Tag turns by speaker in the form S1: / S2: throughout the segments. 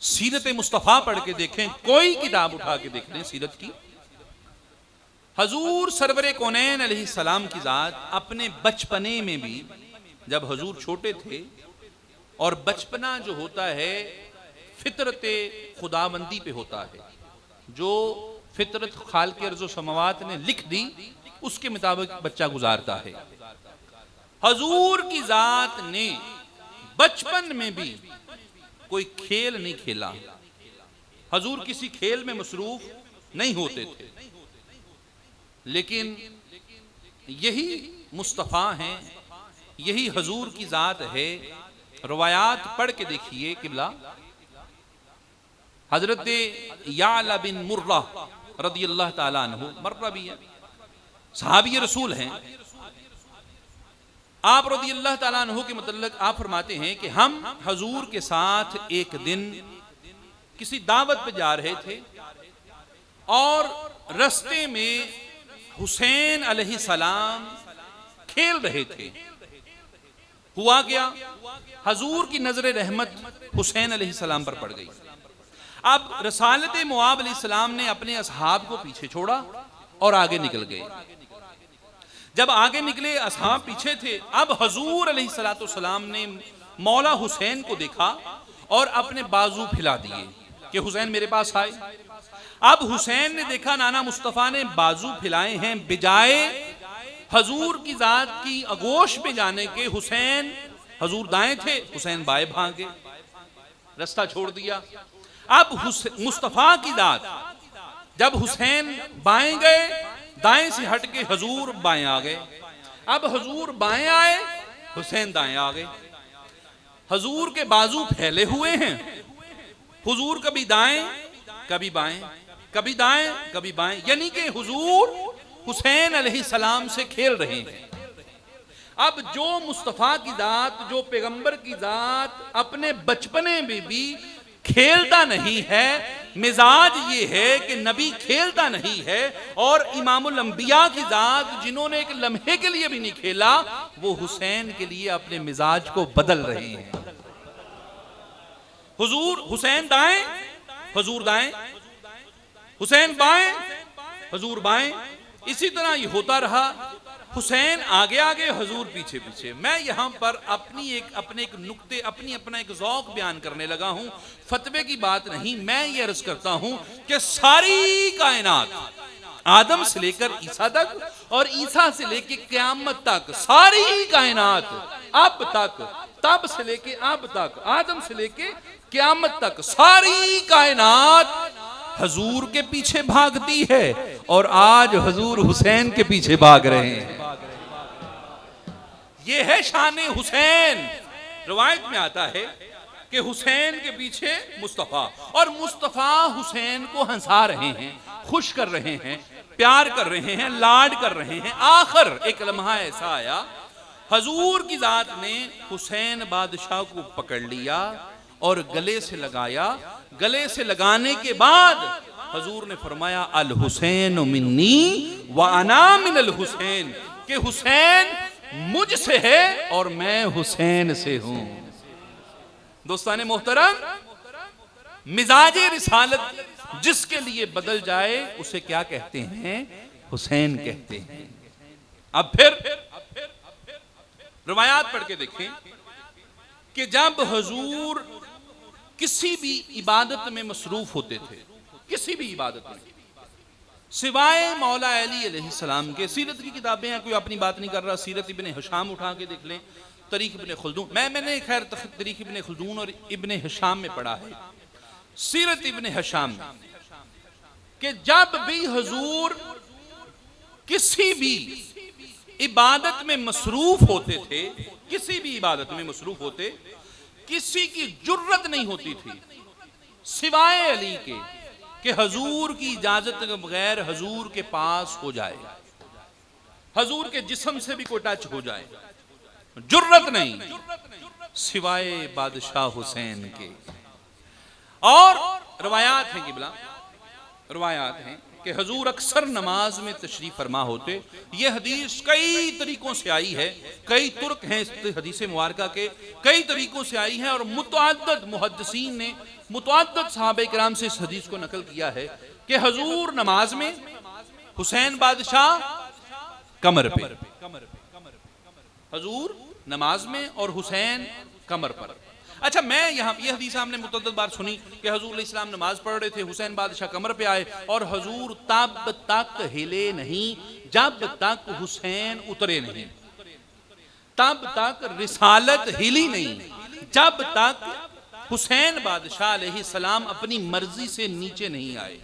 S1: सीरत मुस्तफ़ा पढ़ के देखें, कोई किताब उठा के देख लें सीरत की, हजूर सरवरे कौनैन अलैहिस्सलाम की जात अपने बचपने में भी, जब हजूर छोटे थे, और बचपना जो होता है फितरत खुदाबंदी पे होता है, जो फितरत खाल के अर्ज़ो समावात ने लिख दी उसके मुताबिक बच्चा गुजारता है। हजूर की जात ने बचपन में भी कोई खेल नहीं खेला, हजूर किसी खेल में मसरूफ नहीं होते थे, लेकिन यही मुस्तफ़ा हैं, यही हजूर की जात है। रवायात पढ़ के देखिए किबला, हजरत याला बिन मुर्रा रदियल्लाहु ताला अन्हु, मर्रा भी है, सहाबी रसूल हैं, आप रदियल्लाहु ताला अन्हु के मतलब आप फरमाते हैं कि हम हजूर के साथ एक दिन किसी दावत पे जा रहे थे और रास्ते में हुसैन अलैहिस्सलाम खेल रहे थे। हुआ क्या, हजूर की नजर रहमत हुसैन अलैहिस्सलाम पर पड़ गई। अब रसालत मुआब अलैहिस्सलाम ने अपने असहाब को पीछे छोड़ा और आगे निकल गए। जब आगे निकले, असहाब पीछे थे। अब हजूर अलैहिस्सलाम ने मौला हुसैन को देखा और अपने बाजू फैला दिए कि हुसैन मेरे पास आए। अब हुसैन ने देखा नाना मुस्तफ़ा ने बाजू फैलाए हैं, बिजाए हजूर की जात की आगोश पे जाने के हुसैन, हजूर दाएं थे, हुसैन बाएं भागे, रास्ता छोड़ दिया। अब मुस्तफ़ा की जात, जब हुसैन बाएं गए, दाएं से हट के हजूर बाएं आ गए। अब हजूर बाएं आए, हुसैन दाएं आ गए। हजूर के बाजू फैले हुए हैं, हुजूर कभी दाएं कभी बाएं, कभी दाएं कभी बाएं, यानी कि हुजूर हुसैन अलैहिस्सलाम से खेल रहे हैं। अब जो मुस्तफ़ा की जात, जो पैगंबर की जात अपने बचपने में भी खेलता नहीं है, मिजाज ये है कि नबी खेलता नहीं है, और इमामुल अंबिया की जात जिन्होंने एक लम्हे के लिए भी नहीं खेला, वो हुसैन के लिए अपने मिजाज को बदल रहे हैं। हुजूर हुसैन दाएं, हुजूर दाएं, हुसैन बाएं, हुजूर बाएं, इसी तरह ये होता रहा। हुसैन आगे आगे, हुजूर पीछे पीछे। मैं यहाँ पर अपने एक नुक्ते, अपना एक ज़ौक़ बयान करने लगा हूँ, फतवे की बात नहीं। मैं ये अर्ज करता हूँ कि सारी कायनात आदम से लेकर ईसा तक और ईसा से लेकर क़यामत तक, सारी कायनात अब तक, तब से लेके अब तक, आदम से लेके क़यामत तक, सारी कायनात हजूर के पीछे भागती है, और आज हजूर हुसैन के पीछे भाग रहे हैं। ये है शान हुसैन। रवायत में आता है कि हुसैन के पीछे मुस्तफ़ा, और मुस्तफ़ा हुसैन को हंसा रहे हैं, खुश कर रहे हैं, प्यार कर रहे हैं, लाड कर रहे हैं। आखिर एक लम्हा ऐसा आया, हजूर की जात ने हुसैन बादशाह को पकड़ लिया और गले से लगाया। गले से लगाने के बाद हजूर ने फरमाया, अल हुसैन मिन्नी व अना मिनल हुसैन, कि हुसैन मुझसे है और मैं हुसैन से हूं। दोस्ताने मोहतरम, मिजाजे रिसालत जिसके लिए बदल जाए उसे क्या कहते हैं? हुसैन कहते हैं। अब फिर रवायात पढ़ के देखें कि जब हजूर किसी भी इबादत में मसरूफ होते थे, किसी भी इबादत में, सिवाय मौला अली अलैहिस्सलाम के। सीरत की किताबें हैं, कोई अपनी बात नहीं कर रहा, सीरत इब्ने हिशाम उठा के देख लें, तरीक़ इब्ने खुल्दून, मैंने खैर तरीक़ इब्ने खुल्दून और इब्ने हिशाम में पढ़ा है, सीरत इब्ने हिशाम में, कि जब भी हजूर किसी भी इबादत में मसरूफ होते थे, किसी भी इबादत में मसरूफ होते, किसी की जुर्रत नहीं होती थी सिवाय अली के कि हजूर की इजाजत के बगैर हजूर के पास हो जाए, हजूर के जिस्म से भी कोई टच हो जाए, जुर्रत नहीं सिवाय बादशाह हुसैन के। और रवायात हैं किबला, रवायात हैं कि हजूर अक्सर नमाज में तशरीफ फरमा होते। ये हदीस कई तरीकों से आई है, कई तुर्क हैं इस हदीस मुबारका के, कई तरीकों से आई है और मुतअद्दिद मुहद्दिसीन ने, मुतअद्दिद सहाबा किराम से इस हदीस को नकल किया है कि हजूर नमाज में हुसैन बादशाह कमर पे, हजूर नमाज में और हुसैन कमर पर। अच्छा, मैं यहाँ ये हदीस हमने मुतअद्दिद बार सुनी कि हजूर इस्लाम नमाज पढ़ रहे थे, हुसैन बादशाह कमर पे आए और हजूर तब तक हिले नहीं जब तक हुसैन उतरे नहीं, तब तक रिसालत हिली नहीं जब तक हुसैन बादशाह अलैहिस्सलाम अपनी मर्जी से नीचे नहीं आए।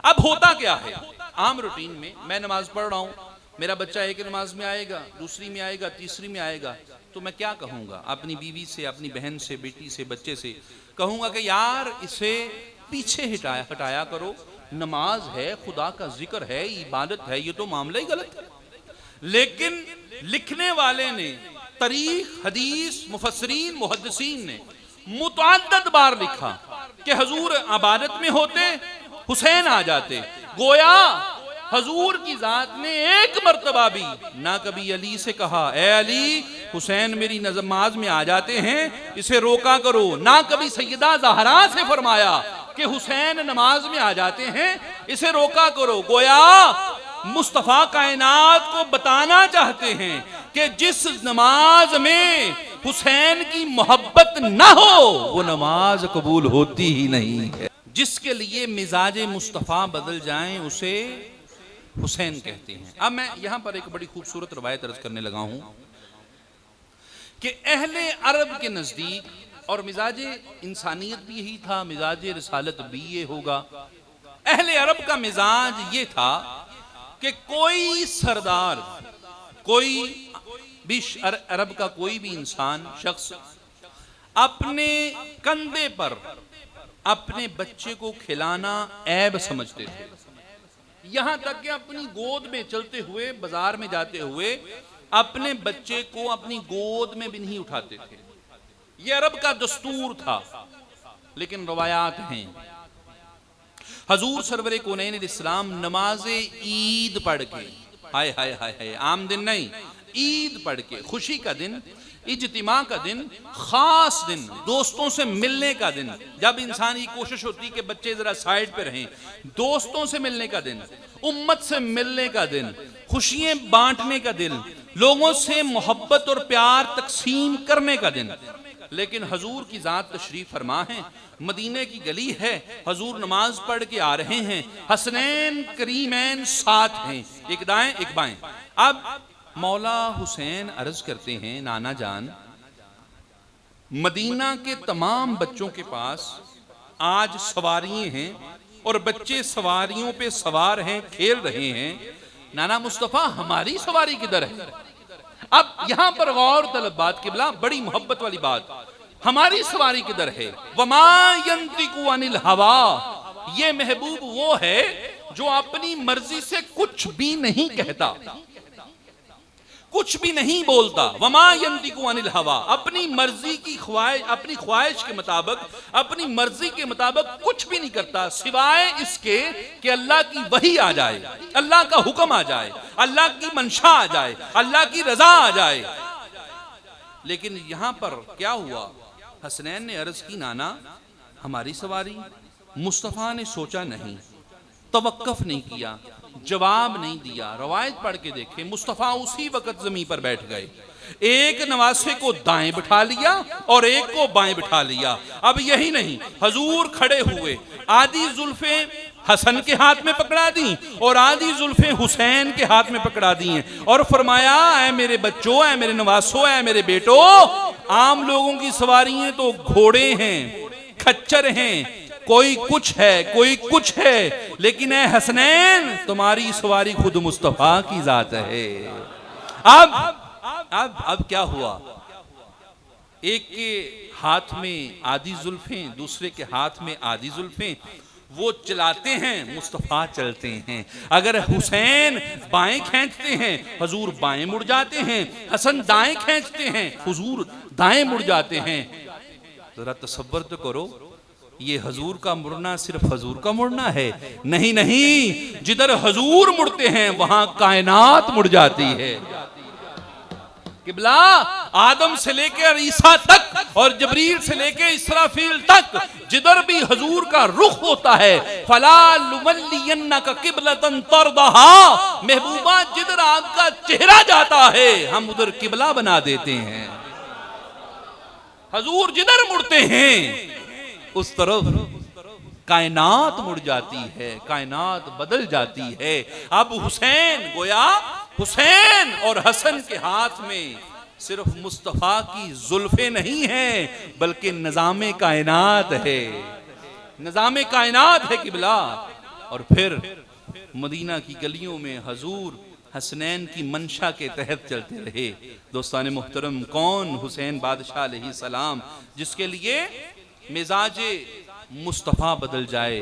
S1: अब होता क्या है, आम रूटीन में मैं नमाज पढ़ रहा हूँ, मेरा बच्चा एक नमाज में आएगा, दूसरी में आएगा, तीसरी में आएगा, तो मैं क्या कहूँगा अपनी बीवी से, अपनी बहन से, बेटी से, बच्चे से? कहूँगा कि यार इसे पीछे हटाया करो, नमाज है, खुदा का जिक्र है, इबादत है, ये तो मामला ही गलत है। लेकिन लिखने वाले ने, तारीख, हदीस, मुफस्सिरीन, मुहद्दिसीन ने मुतअद्दिद बार लिखा कि हजूर इबादत में होते, हुसैन आ जाते। गोया हजूर की जात ने एक मर्तबा भी ना कभी अली से कहा ए अली हुसैन मेरी नमाज में आ जाते हैं, इसे रोका करो, ना कभी सैयदा ज़हरा से फरमाया कि हुसैन नमाज में आ जाते हैं, इसे रोका करो। गोया मुस्तफ़ा कायनात को बताना चाहते हैं कि जिस नमाज में हुसैन की मोहब्बत ना हो वो नमाज कबूल होती ही नहीं है। जिसके लिए मिजाज मुस्तफ़ा बदल जाएं उसे हुसैन कहते हैं। अब मैं यहां पर एक बड़ी खूबसूरत रवायत अर्ज करने लगा हूं कि अहले अरब के नजदीक, और मिजाज इंसानियत भी यही था, मिजाज रिसालत भी ये होगा, अहले अरब का मिजाज ये था कि कोई सरदार, कोई भी अरब का कोई भी इंसान, शख्स अपने कंधे पर अपने बच्चे को खिलाना ऐब समझते थे। यहां तक कि अपनी गोद में चलते हुए, बाजार में जाते हुए अपने बच्चे को अपनी गोद में भी नहीं उठाते थे। यह अरब का दस्तूर था। लेकिन रवायात हैं, हजूर सरवरे कौनैन इस्लाम नमाजे ईद पढ़ के, हाय हाय हाय हाय, आम दिन नहीं, ईद पढ़ के, खुशी का दिन, इज्तिमा का दिन, खास दिन, दोस्तों से मिलने का दिन, जब इंसान की कोशिश होती कि बच्चे जरा साइड पे रहें, दोस्तों से मिलने का दिन, उम्मत से मिलने का दिन, खुशियां बांटने का दिन, लोगों से मोहब्बत और प्यार तकसीम करने का दिन। लेकिन हजूर की जात तशरीफ फरमा है, मदीने की गली है, हजूर नमाज पढ़ के आ रहे हैं, हसनैन करीमैन साथ हैं, एक दाएं एक बाएं। अब मौला हुसैन अर्ज करते हैं, नाना जान, मदीना के तमाम बच्चों के पास आज सवारियां हैं और बच्चे सवारियों पे सवार हैं, खेल रहे हैं, नाना मुस्तफ़ा हमारी सवारी किधर है? अब यहां पर गौर तलब बात, किबला बड़ी मोहब्बत वाली बात, हमारी सवारी किधर है? वमा यंतिकु अनिल हवा, ये महबूब वो है जो अपनी मर्जी से कुछ भी नहीं कहता, कुछ भी नहीं बोलता। वमा यंतिकु अनिल हवा, अपनी मर्जी की ख्वाहिश, अपनी ख्वाहिश के मुताबिक, अपनी मर्जी के मुताबिक कुछ भी नहीं करता, सिवाय इसके कि अल्लाह की वही आ जाए, अल्लाह का हुक्म आ जाए, अल्लाह की मंशा आ जाए, अल्लाह की रजा आ जाए। लेकिन यहां पर क्या हुआ, हसनैन ने अर्ज की, नाना हमारी सवारी। मुस्तफ़ा ने सोचा नहीं, तवक्कुफ नहीं किया, जवाब नहीं दिया। रवायत पढ़ के देखे, मुस्तफ़ा उसी वक्त जमीन पर बैठ गए, एक नवासे को दाएं बिठा लिया और एक को बाएं बिठा लिया। अब यही नहीं, हजूर खड़े हुए, आधी जुल्फे हसन के हाथ में पकड़ा दी और आधी जुल्फे हुसैन के हाथ में पकड़ा दी हैं और फरमाया, ऐ मेरे बच्चों, ऐ मेरे नवासों, ऐ मेरे बेटो, आम लोगों की सवारियां तो घोड़े हैं, खच्चर हैं, कोई कुछ है, कोई कुछ है, लेकिन ऐ हसनैन तुम्हारी सवारी खुद मुस्तफ़ा की जात है। अब क्या हुआ, एक के हाथ में आधी जुल्फें, दूसरे के हाथ में आधी जुल्फें, वो चलाते हैं, मुस्तफ़ा चलते हैं। अगर हुसैन बाएं खींचते हैं, हजूर बाएं मुड़ जाते हैं, हसन दाएं खींचते हैं, हुजूर दाएं मुड़ जाते हैं। जरा तसव्वुर तो करो, ये हजूर का मुड़ना सिर्फ हजूर का मुड़ना है? नहीं नहीं, जिधर हजूर मुड़ते हैं वहां कायनात मुड़ जाती है। किबला आदम से लेकर ईसा तक और जबरील से लेकर इसराफील तक जिधर भी हजूर का रुख होता है, फला लुवल्लियन्नका किबलतन तरदहा, महबूबा जिधर आपका चेहरा जाता है हम उधर किबला बना देते हैं। हजूर जिधर मुड़ते हैं उस तरफ कायनात मुड़ जाती है, कायनात बदल जाती है। अब हुसैन गोया हुसैन और हसन के हाथ में सिर्फ मुस्तफा की जुल्फे नहीं हैं, बल्कि निजामे कायनात है, निजामे कायनात है किबला। और फिर मदीना की गलियों में हजूर हसनैन की मंशा के तहत चलते रहे। दोस्तान मुहतरम, कौन हुसैन बादशाह अलैहि सलाम जिसके लिए मिजाजे मुस्तफा बदल जाए।